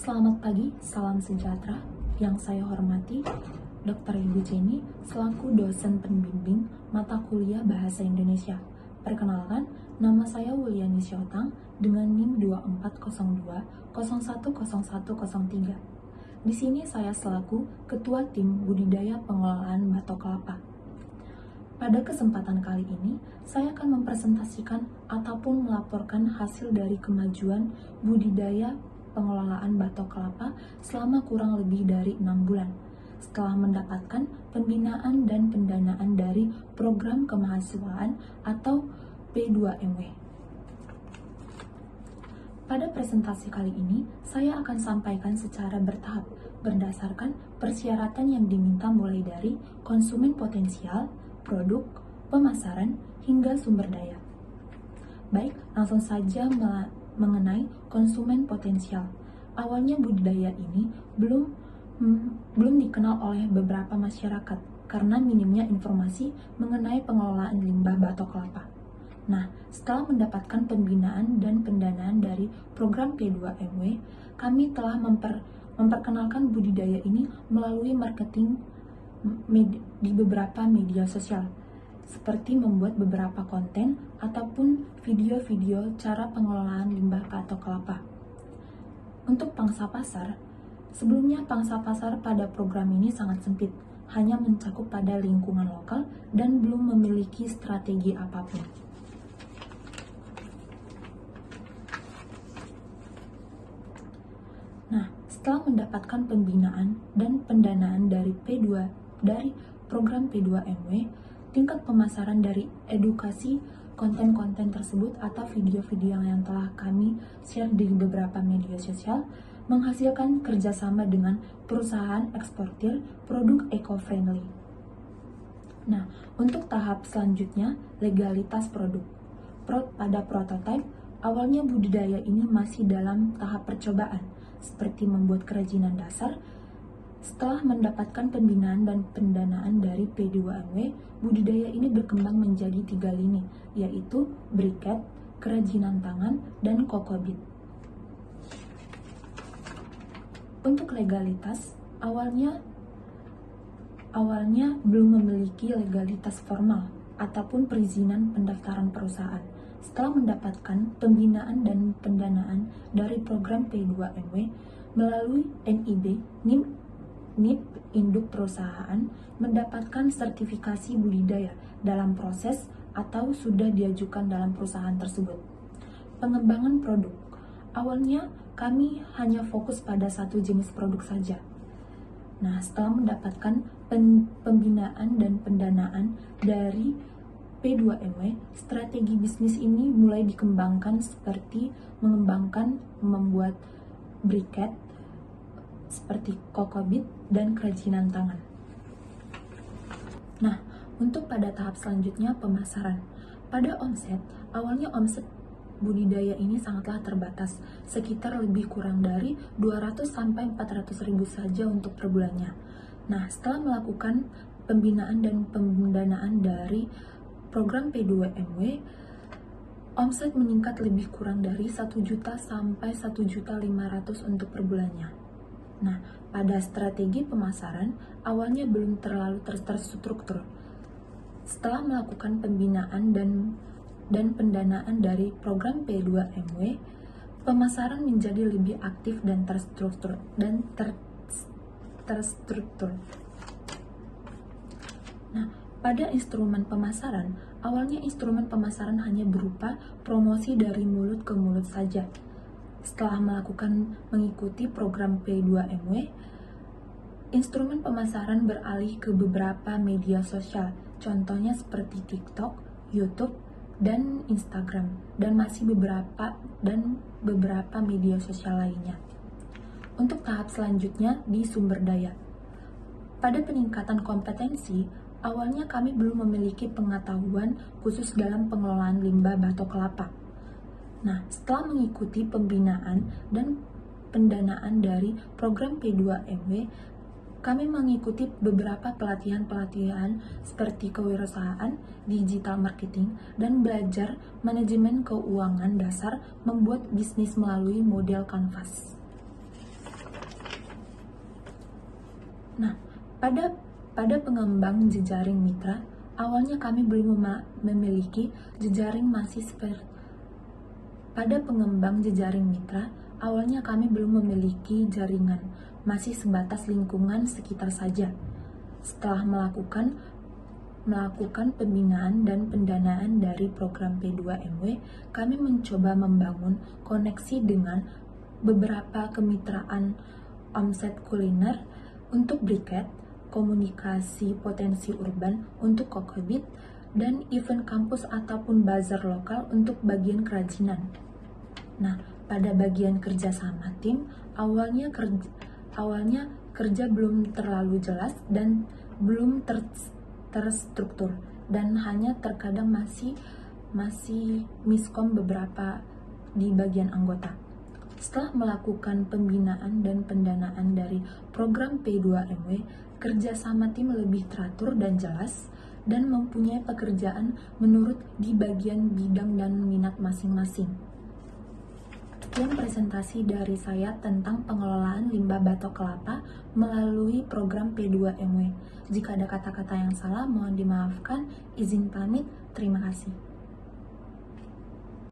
Selamat pagi, salam sejahtera. Yang saya hormati, Dr. Ibu Jenny, selaku dosen pembimbing mata kuliah Bahasa Indonesia. Perkenalkan, nama saya Wuliani Syautang dengan NIM 2402 010103. Di sini saya selaku Ketua Tim Budidaya Pengelolaan Batok Kelapa. Pada kesempatan kali ini, saya akan mempresentasikan ataupun melaporkan hasil dari kemajuan budidaya pengelolaan batok kelapa selama kurang lebih dari 6 bulan setelah mendapatkan pembinaan dan pendanaan dari program kemahasiswaan atau P2MW. Pada presentasi kali ini, saya akan sampaikan secara bertahap berdasarkan persyaratan yang diminta mulai dari konsumen potensial, produk, pemasaran, hingga sumber daya. Baik, langsung saja mengenai konsumen potensial. Awalnya budidaya ini belum dikenal oleh beberapa masyarakat karena minimnya informasi mengenai pengelolaan limbah batok kelapa. Nah, setelah mendapatkan pembinaan dan pendanaan dari program P2MW, kami telah memperkenalkan budidaya ini melalui marketing di beberapa media sosial, seperti membuat beberapa konten ataupun video-video cara pengelolaan limbah batok kelapa. Untuk pangsa pasar, sebelumnya pangsa pasar pada program ini sangat sempit, hanya mencakup pada lingkungan lokal dan belum memiliki strategi apapun. Nah, setelah mendapatkan pembinaan dan pendanaan dari program P2MW, tingkat pemasaran dari edukasi konten-konten tersebut atau video-video yang telah kami share di beberapa media sosial menghasilkan kerjasama dengan perusahaan eksportir produk eco-friendly. Nah, untuk tahap selanjutnya, legalitas produk. Pada prototipe, awalnya budidaya ini masih dalam tahap percobaan, seperti membuat kerajinan dasar. Setelah mendapatkan pembinaan dan pendanaan dari P2MW, budidaya ini berkembang menjadi 3 lini, yaitu briket, kerajinan tangan, dan kokobit. Untuk legalitas, awalnya belum memiliki legalitas formal ataupun perizinan pendaftaran perusahaan. Setelah mendapatkan pembinaan dan pendanaan dari program P2MW melalui NIB, NIP induk perusahaan mendapatkan sertifikasi budidaya dalam proses atau sudah diajukan dalam perusahaan tersebut. Pengembangan produk. Awalnya kami hanya fokus pada satu jenis produk saja. Nah, setelah mendapatkan pembinaan dan pendanaan dari P2MW, strategi bisnis ini mulai dikembangkan seperti membuat briket, seperti kokobit dan kerajinan tangan. Nah, untuk pada tahap selanjutnya pemasaran. Pada omset, awalnya omset budidaya ini sangatlah terbatas, sekitar lebih kurang dari 200 sampai 400 ribu saja untuk per bulannya. Nah, setelah melakukan pembinaan dan pendanaan dari program P2MW, omset meningkat lebih kurang dari 1 juta sampai 1.500.000 untuk per bulannya. Nah, pada strategi pemasaran, awalnya belum terlalu terstruktur. Setelah melakukan pembinaan dan pendanaan dari program P2MW, pemasaran menjadi lebih aktif dan terstruktur. Nah, pada instrumen pemasaran, awalnya instrumen pemasaran hanya berupa promosi dari mulut ke mulut saja. Setelah mengikuti program P2MW, instrumen pemasaran beralih ke beberapa media sosial, contohnya seperti TikTok, YouTube, dan Instagram, dan beberapa media sosial lainnya. Untuk tahap selanjutnya di sumber daya. Pada peningkatan kompetensi, awalnya kami belum memiliki pengetahuan khusus dalam pengelolaan limbah batok kelapa. Nah, setelah mengikuti pembinaan dan pendanaan dari program P2MW, kami mengikuti beberapa pelatihan seperti kewirausahaan, digital marketing, dan belajar manajemen keuangan dasar membuat bisnis melalui model Canvas. Nah, pada pada pengembang jejaring mitra, awalnya kami belum memiliki jejaring masih seperti pada pengembang jejaring mitra, awalnya kami belum memiliki jaringan, masih sebatas lingkungan sekitar saja. Setelah melakukan pembinaan dan pendanaan dari program P2MW, kami mencoba membangun koneksi dengan beberapa kemitraan omset kuliner untuk briket, komunikasi potensi urban untuk kokebit, dan event kampus ataupun bazar lokal untuk bagian kerajinan. Nah, pada bagian kerjasama tim, awalnya kerja belum terlalu jelas dan belum terstruktur, dan hanya terkadang masih miskom beberapa di bagian anggota. Setelah melakukan pembinaan dan pendanaan dari program P2MW, kerjasama tim lebih teratur dan jelas, dan mempunyai pekerjaan menurut di bagian bidang dan minat masing-masing. Sekian presentasi dari saya tentang pengelolaan limbah batok kelapa melalui program P2MW. Jika ada kata-kata yang salah, mohon dimaafkan. Izin pamit. Terima kasih.